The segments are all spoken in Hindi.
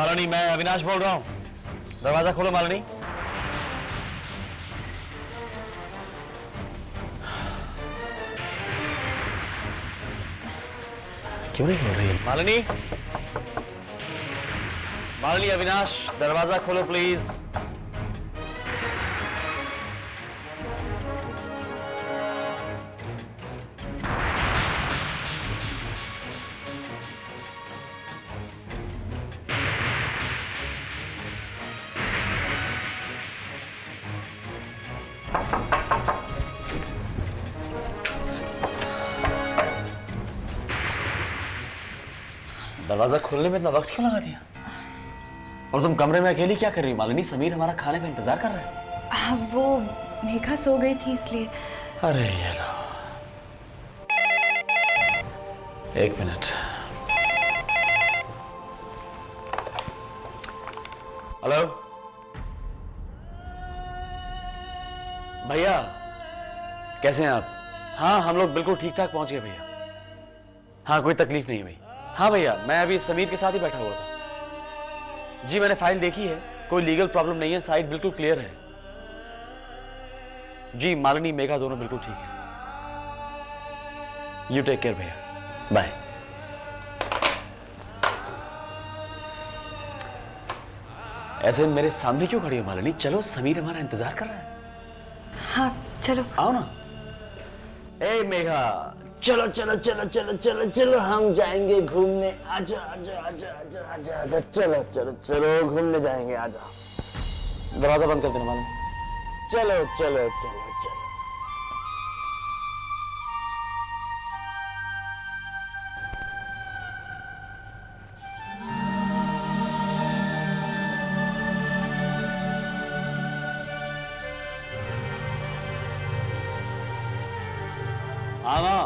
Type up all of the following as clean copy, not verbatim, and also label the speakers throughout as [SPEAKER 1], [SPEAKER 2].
[SPEAKER 1] मालिनी, मैं अविनाश बोल रहा हूँ। दरवाजा खोलो मालिनी। क्यों नहीं खोल रही है मालिनी? मालिनी, अविनाश, दरवाजा खोलो प्लीज। दरवाजा खोलने में इतना वक्त क्यों लगा दिया? और तुम कमरे में अकेली क्या कर रही हो मालिनी? समीर हमारा खाने पे इंतजार कर रहा है।
[SPEAKER 2] वो मेघा सो गई थी इसलिए।
[SPEAKER 1] अरे ये लो, एक मिनट। हेलो भैया, कैसे हैं आप? हाँ, हम लोग बिल्कुल ठीक ठाक पहुंच गए भैया। हाँ, कोई तकलीफ नहीं हुई। हाँ भैया, मैं अभी समीर के साथ ही बैठा हुआ था। जी, मैंने फाइल देखी है, कोई लीगल प्रॉब्लम नहीं है, साइट बिल्कुल क्लियर है। जी, मालिनी मेघा दोनों बिल्कुल ठीक है। यू टेक केयर भैया, बाय। ऐसे मेरे सामने क्यों खड़ी हो मालिनी? चलो, समीर हमारा इंतजार कर रहा है।
[SPEAKER 2] हाँ चलो।
[SPEAKER 1] आओ ना। ए मेघा, चलो चलो चलो चलो चलो चलो, हम जाएंगे घूमने। आजा आजा आजा आजा आजा आजा, चलो चलो चलो, घूमने जाएंगे, आजा। दरवाजा बंद कर देना मालूम। चलो चलो चलो चलो। हाँ माँ,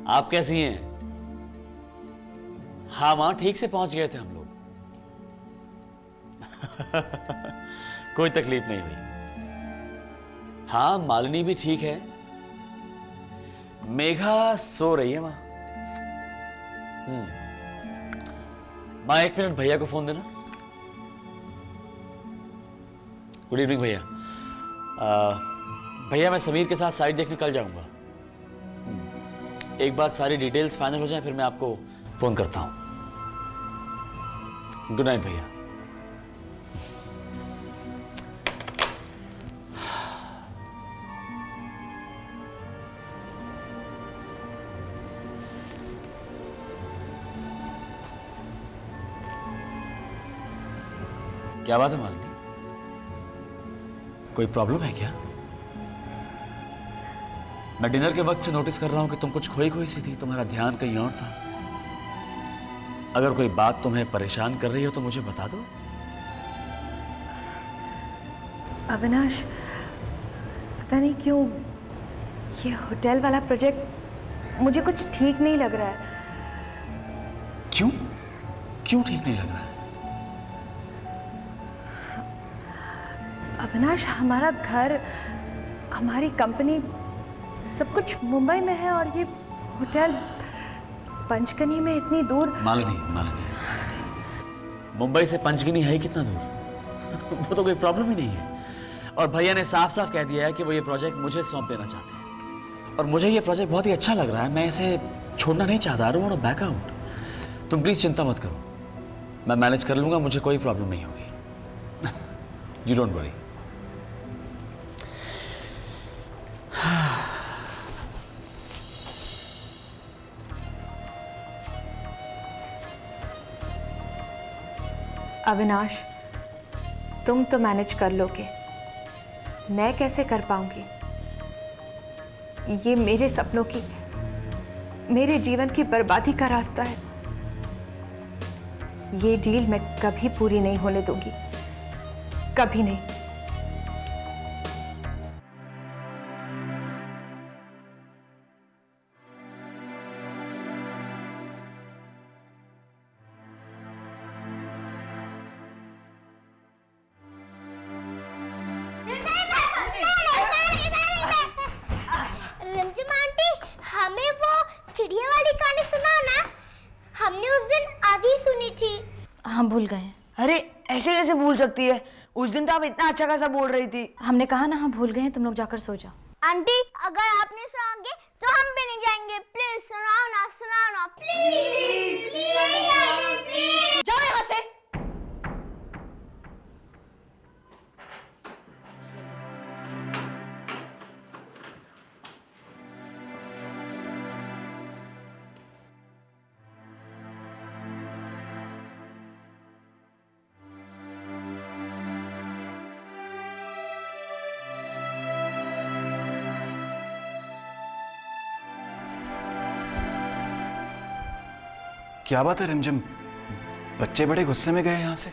[SPEAKER 1] आप कैसी हैं? हाँ माँ, ठीक से पहुंच गए थे हम लोग। कोई तकलीफ नहीं हुई। हाँ, मालिनी भी ठीक है। मेघा सो रही है माँ। माँ, एक मिनट, भैया को फोन देना। गुड इवनिंग भैया। भैया, मैं समीर के साथ साइट देखने कल जाऊंगा। एक बार सारी डिटेल्स फाइनल हो जाए फिर मैं आपको फोन करता हूं। गुड नाइट भैया। क्या बात है मालिनी? कोई प्रॉब्लम है क्या? मैं डिनर के वक्त से नोटिस कर रहा हूं कि तुम कुछ खोई खोई सी थी, तुम्हारा ध्यान कहीं और था। अगर कोई बात तुम्हें परेशान कर रही हो तो मुझे बता दो।
[SPEAKER 2] अविनाश, पता नहीं क्यों ये होटल वाला प्रोजेक्ट मुझे कुछ ठीक नहीं लग रहा है।
[SPEAKER 1] क्यों? क्यों ठीक नहीं लग रहा है?
[SPEAKER 2] अविनाश, हमारा घर, हमारी कंपनी, सब कुछ मुंबई में है और ये होटल पंचगनी में इतनी दूर।
[SPEAKER 1] मालिनी, मुंबई से पंचगनी है कितना दूर? वो तो कोई प्रॉब्लम ही नहीं है। और भैया ने साफ साफ कह दिया है कि वो ये प्रोजेक्ट मुझे सौंप देना चाहते हैं। और मुझे ये प्रोजेक्ट बहुत ही अच्छा लग रहा है, मैं इसे छोड़ना नहीं चाहता। I don't want to back out. तुम प्लीज चिंता मत करो, मैं मैनेज कर लूंगा, मुझे कोई प्रॉब्लम नहीं होगी। You don't worry.
[SPEAKER 2] अविनाश, तुम तो मैनेज कर लोगे, मैं कैसे कर पाऊंगी? ये मेरे सपनों की, मेरे जीवन की बर्बादी का रास्ता है। ये डील मैं कभी पूरी नहीं होने दूंगी, कभी नहीं।
[SPEAKER 3] रंजन आंटी, हमें वो चिड़िया वाली कहानी सुनाओ ना, हमने उस दिन आधी सुनी थी। हम भूल गए हैं।
[SPEAKER 4] अरे ऐसे कैसे भूल सकती है? उस दिन तो आप इतना अच्छा खासा बोल रही थी।
[SPEAKER 3] हमने कहा ना हम भूल गए हैं, तुम लोग जाकर सो जाओ।
[SPEAKER 5] आंटी अगर आप नहीं सुनाओगे तो हम भी नहीं जाएंगे। प्लीज सुनाओ ना प्लीज प्लीज।
[SPEAKER 3] जाओ यहाँ से।
[SPEAKER 6] क्या बात है रिमझिम, बच्चे बड़े गुस्से में गए यहाँ से,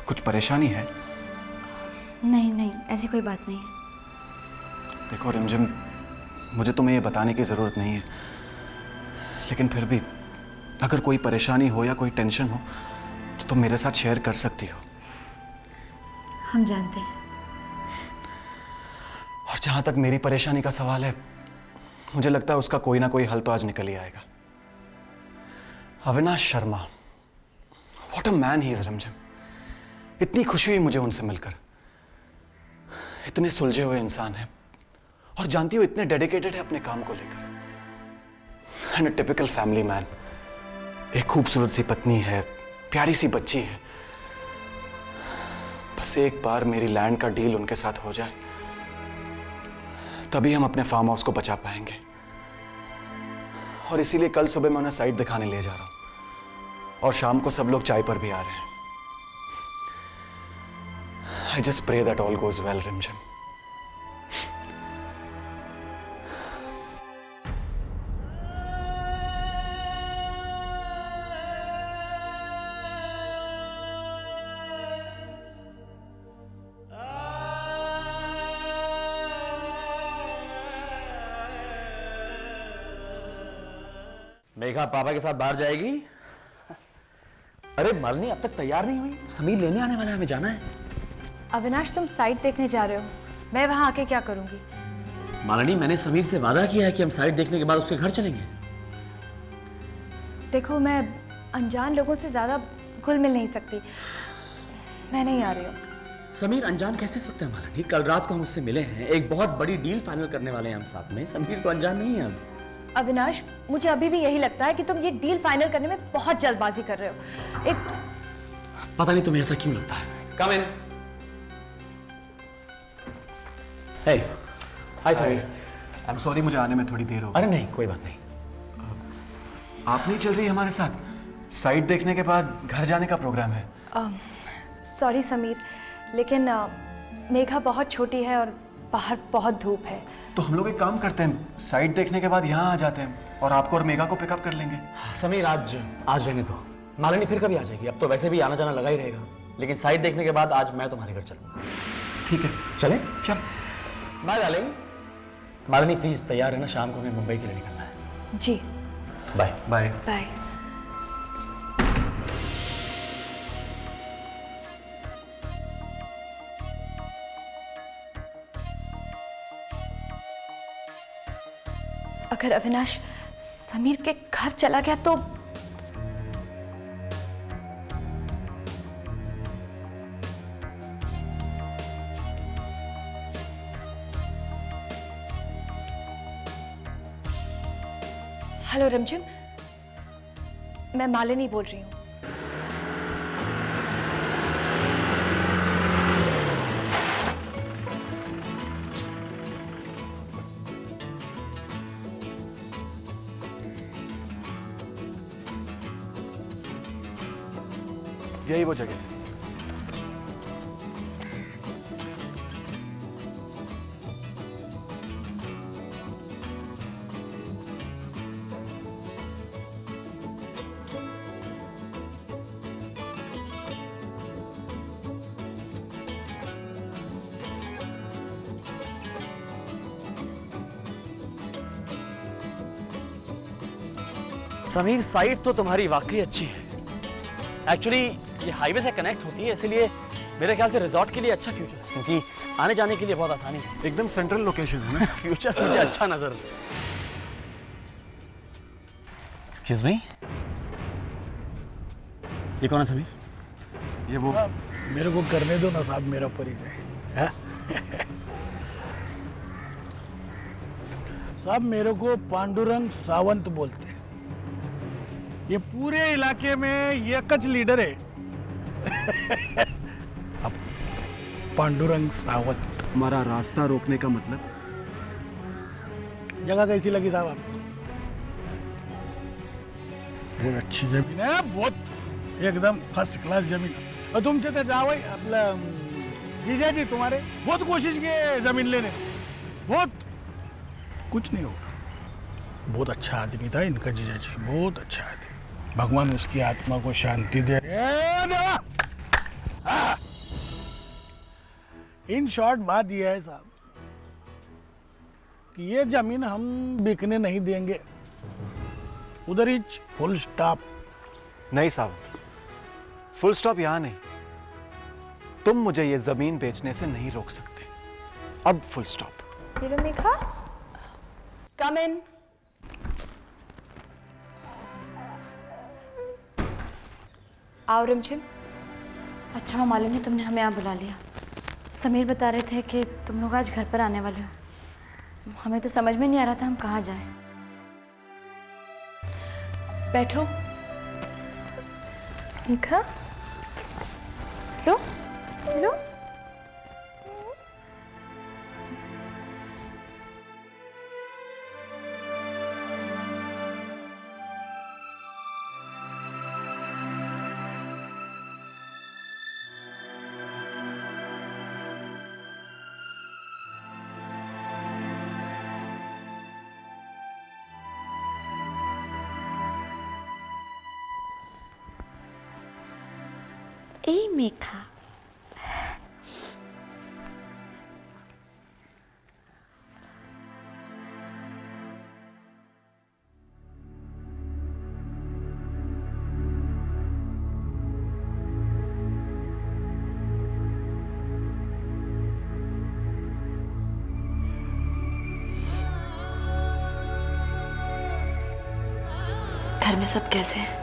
[SPEAKER 6] कुछ परेशानी है?
[SPEAKER 3] नहीं नहीं, ऐसी कोई बात नहीं है।
[SPEAKER 6] देखो रिमझिम, मुझे तुम्हें ये बताने की ज़रूरत नहीं है, लेकिन फिर भी अगर कोई परेशानी हो या कोई टेंशन हो तो तुम मेरे साथ शेयर कर सकती हो।
[SPEAKER 3] हम जानते हैं।
[SPEAKER 6] और जहाँ तक मेरी परेशानी का सवाल है, मुझे लगता है उसका कोई ना कोई हल तो आज निकल ही आएगा। Avinash Sharma, what a man he is रिमझिम। इतनी खुशी हुई मुझे उनसे मिलकर। इतने सुलझे हुए इंसान हैं और जानती हो इतने डेडिकेटेड है अपने काम को लेकर। And a typical family man. एक खूबसूरत सी पत्नी है, प्यारी सी बच्ची है। बस एक बार मेरी लैंड का डील उनके साथ हो जाए, तभी हम अपने फार्म हाउस को बचा पाएंगे। और इसीलिए कल सुबह मैं उन्हें साइट दिखाने ले जा रहा हूं और शाम को सब लोग चाय पर भी आ रहे हैं। I just pray that all goes well, रिमझिम।
[SPEAKER 1] मेघा पापा के साथ बाहर जाएगी। अरे मालिनी अब तक तैयार नहीं हुई, समीर लेने आने वाला है, हमें जाना है।
[SPEAKER 2] अविनाश तुम साइट देखने जा रहे हो, मैं वहां आके क्या करूंगी?
[SPEAKER 1] मालिनी मैंने समीर से वादा किया है कि हम साइट देखने के बाद उसके घर चलेंगे।
[SPEAKER 2] देखो मैं अनजान लोगों से ज्यादा घुल मिल नहीं सकती, मैं नहीं आ रही हूँ।
[SPEAKER 1] समीर अनजान कैसे सकते हैं मालिनी? कल रात को हम उससे मिले हैं, एक बहुत बड़ी डील फाइनल करने वाले हैं हम साथ में। समीर तो अनजान नहीं है अब।
[SPEAKER 2] अविनाश मुझे अभी भी यही लगता है कि तुम ये डील फाइनल करने में बहुत जल्दबाजी कर रहे हो। एक
[SPEAKER 1] पता नहीं तुम्हें ऐसा क्यों लगता है। कम इन। हे हाय समीर।
[SPEAKER 6] आई एम सॉरी, मुझे आने में थोड़ी देर हो गई।
[SPEAKER 1] अरे नहीं कोई बात नहीं।
[SPEAKER 6] आप नहीं चल रही हमारे साथ? साइट देखने के बाद घर जाने का प्रोग्राम है।
[SPEAKER 2] सॉरी समीर, लेकिन मेघा बहुत छोटी है और बाहर बहुत धूप है।
[SPEAKER 6] तो हम लोग एक काम करते हैं, साइट देखने के बाद यहाँ आ जाते हैं और आपको और मेघा को पिकअप कर लेंगे।
[SPEAKER 1] समीर आज रहने दो, मालिनी फिर कभी आ जाएगी। अब तो वैसे भी आना जाना लगा ही रहेगा, लेकिन साइट देखने के बाद आज मैं तुम्हारे घर चलूंगा।
[SPEAKER 6] ठीक है,
[SPEAKER 1] चले?
[SPEAKER 6] चल।
[SPEAKER 1] Bye darling. मालिनी प्लीज तैयार है ना, शाम को हमें मुंबई के लिए निकलना है।
[SPEAKER 2] जी
[SPEAKER 1] बाय
[SPEAKER 6] बाय।
[SPEAKER 2] बाय। अगर अविनाश समीर के घर चला गया तो हेलो रिमझिम, मैं मालिनी बोल रही हूँ।
[SPEAKER 6] यही वो जगह है।
[SPEAKER 1] समीर साइट तो तुम्हारी वाकई अच्छी है। एक्चुअली ये हाईवे से कनेक्ट होती है, इसलिए मेरे ख्याल से रिजॉर्ट के लिए अच्छा फ्यूचर है, क्योंकि आने जाने के लिए बहुत आसानी है।
[SPEAKER 6] एकदम सेंट्रल लोकेशन है ना।
[SPEAKER 1] फ्यूचर मुझे अच्छा नजर। एक्सक्यूज मी, ये कौन है समीर?
[SPEAKER 6] ये वो
[SPEAKER 7] मेरे को करने दो ना साहब, मेरा परिचय है। साहब मेरे को पांडुरंग सावंत बोलते हैं। ये पूरे इलाके में एकच लीडर है। अब पांडुरंग सावंत।
[SPEAKER 6] हमारा रास्ता रोकने का मतलब?
[SPEAKER 7] जगह कैसी लगी साहब आपको? बहुत अच्छी जमीन है, बहुत एकदम फर्स्ट क्लास जमीन। और तुमचे तर जावई आपलं जीजाजी तुम्हारे बहुत कोशिश किए जमीन लेने, बहुत कुछ नहीं होगा। बहुत अच्छा आदमी था इनका जीजाजी, बहुत अच्छा आदमी। भगवान उसकी आत्मा को शांति दे। इन शॉर्ट बात यह है साहब कि ये जमीन हम बिकने नहीं देंगे, उधर ही फुल स्टॉप।
[SPEAKER 6] नहीं सावंत, फुल स्टॉप यहां नहीं। तुम मुझे ये जमीन बेचने से नहीं रोक सकते। अब फुल स्टॉप।
[SPEAKER 2] हिरुमिका, कम इन। आओ रिमझिम।
[SPEAKER 3] अच्छा हुआ मालूम है तुमने हमें यहाँ बुला लिया। समीर बता रहे थे कि तुम लोग आज घर पर आने वाले हो। हमें तो समझ में नहीं आ रहा था हम कहाँ जाएं। बैठो।
[SPEAKER 2] मीका, लो लो।
[SPEAKER 3] ए मेघा, घर में सब कैसे हैं?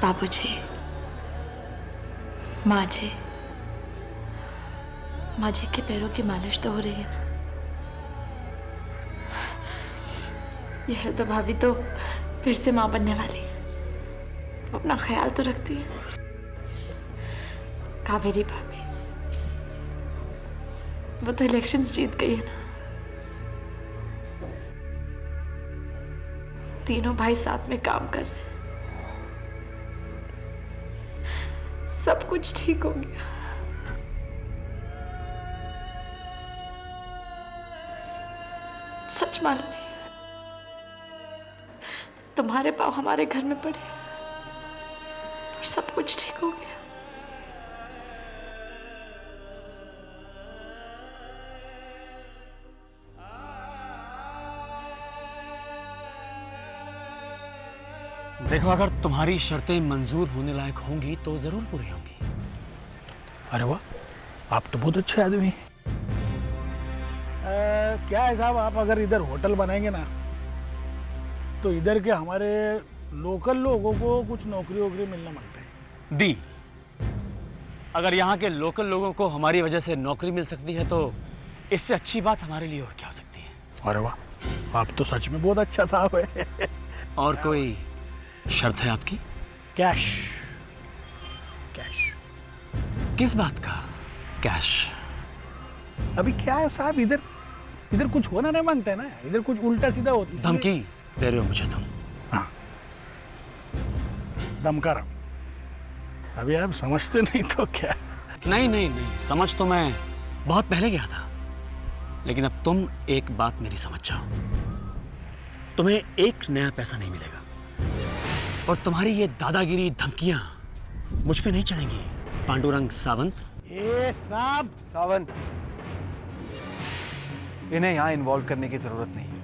[SPEAKER 3] बाबूजी, माँ जी के पैरों की मालिश तो हो रही है ना? यशोदा भाभी तो फिर से माँ बनने वाली है, वो अपना ख्याल तो रखती है। कावेरी भाभी, वो तो इलेक्शंस जीत गई है ना। तीनों भाई साथ में काम कर रहे हैं, सब कुछ ठीक हो गया। सच मालूम नहीं, तुम्हारे पाँव हमारे घर में पड़े और सब कुछ ठीक हो गया।
[SPEAKER 1] देखो, अगर तुम्हारी शर्तें मंजूर होने लायक होंगी तो जरूर पूरी होंगी।
[SPEAKER 7] अरे वाह, आप तो बहुत अच्छे आदमी हैं। क्या है साहब, आप अगर इधर होटल बनाएंगे ना तो इधर के हमारे लोकल लोगों को कुछ नौकरी वोकरी मिलना मांगता है।
[SPEAKER 1] डी, अगर यहाँ के लोकल लोगों को हमारी वजह से नौकरी मिल सकती है तो इससे अच्छी बात हमारे लिए और क्या हो सकती है।
[SPEAKER 7] अरे वाह, आप तो सच में बहुत अच्छा साहब है।
[SPEAKER 1] और कोई शर्त है आपकी?
[SPEAKER 7] कैश। कैश
[SPEAKER 1] किस बात का कैश?
[SPEAKER 7] अभी क्या है साहब, इधर कुछ होना नहीं मांगता है ना, इधर कुछ उल्टा सीधा होता है।
[SPEAKER 1] धमकी दे रहे हो मुझे तुम?
[SPEAKER 7] हाँ, धमका रहा हूं। अभी आप समझते नहीं तो क्या?
[SPEAKER 1] नहीं, समझ तो मैं बहुत पहले गया था, लेकिन अब तुम एक बात मेरी समझ जाओ, तुम्हें एक नया पैसा नहीं मिलेगा और तुम्हारी ये दादागिरी धमकियां मुझ पे नहीं चलेंगी। पांडुरंग सावंत।
[SPEAKER 7] ए साहब,
[SPEAKER 6] सावंत, इन्हें यहां इन्वॉल्व करने की जरूरत नहीं है।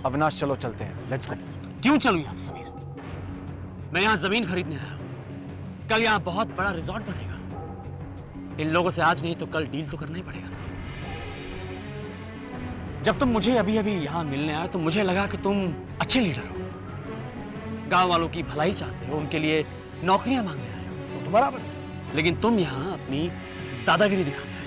[SPEAKER 6] अविनाश, चलो चलते हैं, लेट्स गो।
[SPEAKER 1] क्यों चलूं यहां समीर? मैं यहां जमीन खरीदने आया हूं। कल यहां बहुत बड़ा रिजॉर्ट बनेगा। इन लोगों से आज नहीं तो कल डील तो करना ही पड़ेगा। जब तुम मुझे अभी अभी यहां मिलने आए तो मुझे लगा कि तुम अच्छे लीडर हो, गांव वालों की भलाई चाहते हो, उनके लिए नौकरियां मांगने आए हो।
[SPEAKER 7] तो बराबर है।
[SPEAKER 1] लेकिन तुम यहां अपनी दादागिरी दिखाने आए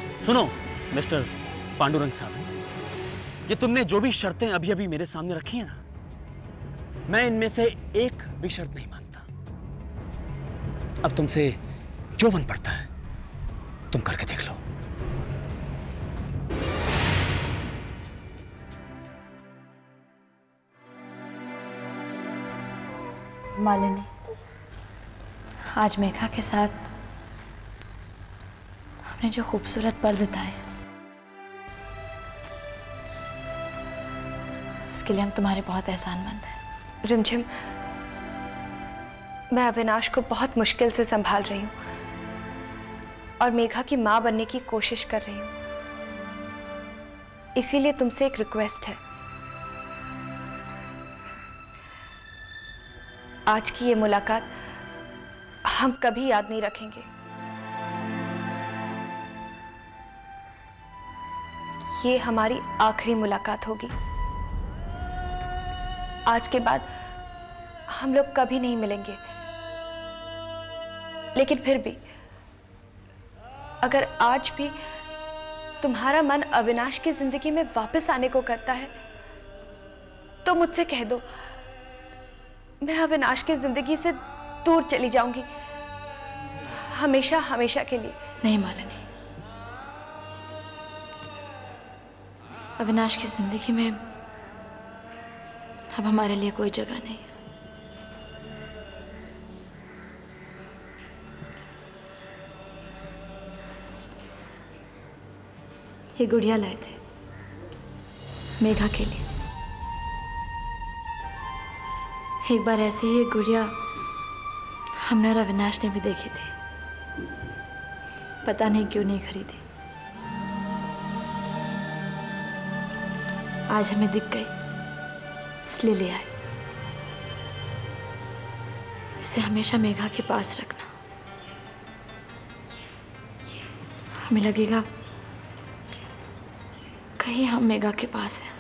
[SPEAKER 1] हो। सुनो मिस्टर पांडुरंग साहब, ये तुमने जो भी शर्तें अभी अभी मेरे सामने रखी है ना, मैं इनमें से एक भी शर्त नहीं मानता। अब तुमसे जो मन पड़ता है तुम करके देख लो।
[SPEAKER 3] मालिनी, आज मेघा के साथ हमने जो खूबसूरत पल बिताए, उसके लिए हम तुम्हारे बहुत एहसानमंद हैं।
[SPEAKER 2] रिमझिम, मैं अविनाश को बहुत मुश्किल से संभाल रही हूँ और मेघा की माँ बनने की कोशिश कर रही हूँ। इसीलिए तुमसे एक रिक्वेस्ट है। आज की ये मुलाकात हम कभी याद नहीं रखेंगे। ये हमारी आखिरी मुलाकात होगी। आज के बाद हम लोग कभी नहीं मिलेंगे। लेकिन फिर भी अगर आज भी तुम्हारा मन अविनाश की जिंदगी में वापस आने को करता है तो मुझसे कह दो, मैं अविनाश की जिंदगी से दूर चली जाऊंगी, हमेशा हमेशा के लिए।
[SPEAKER 3] नहीं मालिनी, अविनाश की जिंदगी में अब हमारे लिए कोई जगह नहीं। ये गुड़िया लाए थे मेघा के लिए। एक बार ऐसे ही एक गुड़िया हमने और अविनाश ने भी देखी थी, पता नहीं क्यों नहीं खरीदी। आज हमें दिख गई इसलिए ले आए। इसे हमेशा मेघा के पास रखना। हमें लगेगा कहीं हम मेघा के पास हैं।